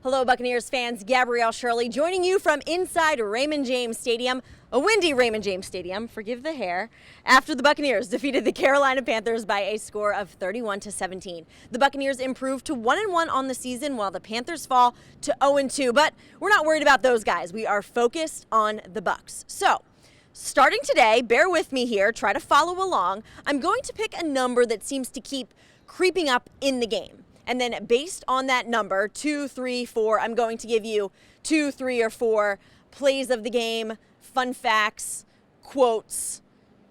Hello, Buccaneers fans. Gabrielle Shirley joining you from inside Raymond James Stadium, a windy Raymond James Stadium, forgive the hair, after the Buccaneers defeated the Carolina Panthers by a score of 31-17. The Buccaneers improved to 1-1 on the season while the Panthers fall to 0-2, but we're not worried about those guys. We are focused on the Bucs. So, starting today, bear with me here, try to follow along. I'm going to pick a number that seems to keep creeping up in the game. And then based on that number, 2, 3, 4, I'm going to give you 2, 3, or 4 plays of the game, fun facts, quotes.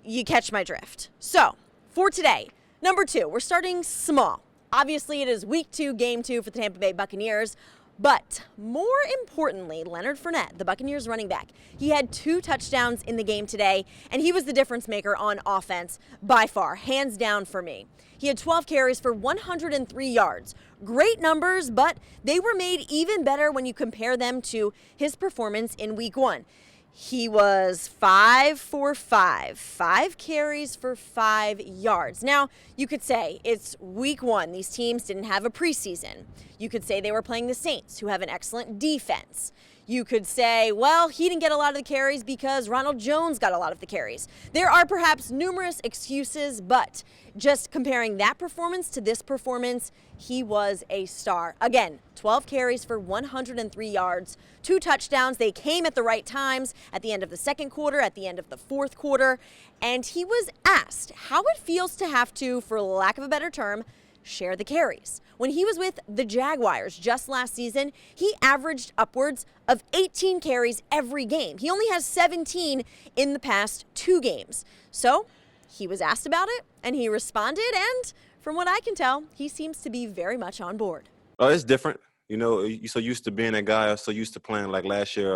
You catch my drift. So, for today, number 2, we're starting small. Obviously, it is week 2, game 2 for the Tampa Bay Buccaneers. But more importantly, Leonard Fournette, the Buccaneers running back, he had 2 touchdowns in the game today, and he was the difference maker on offense by far, hands down for me. He had 12 carries for 103 yards. Great numbers, but they were made even better when you compare them to his performance in week 1. He was 5 for 5 carries for 5 yards. Now, you could say it's week 1. These teams didn't have a preseason. You could say they were playing the Saints, who have an excellent defense. You could say, well, he didn't get a lot of the carries because Ronald Jones got a lot of the carries. There are perhaps numerous excuses, but just comparing that performance to this performance, he was a star. Again, 12 carries for 103 yards, 2 touchdowns. They came at the right times, at the end of the second quarter, at the end of the fourth quarter, and he was asked how it feels to have to, for lack of a better term, share the carries. When he was with the Jaguars just last season, he averaged upwards of 18 carries every game. He only has 17 in the past 2 games. So he was asked about it, and he responded, and from what I can tell, he seems to be very much on board. It's different. You know, you're so used to being that guy. I'm so used to playing like last year,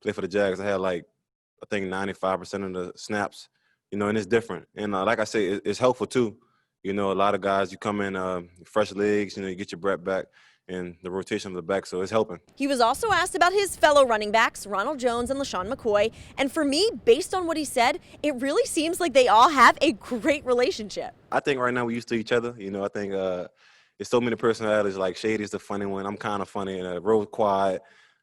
play for the Jags. I had I think 95% of the snaps, and it's different. And like I say, it's helpful too. You know, a lot of guys, you come in fresh legs, you get your breath back and the rotation of the back, so it's helping. He was also asked about his fellow running backs, Ronald Jones and LaShawn McCoy. And for me, based on what he said, it really seems like they all have a great relationship. I think right now we're used to each other. I think there's so many personalities. Like Shady's the funny one. I'm kind of funny and Rose quiet.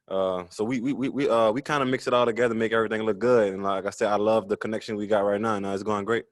So we kind of mix it all together, make everything look good. And like I said, I love the connection we got right now. It's going great.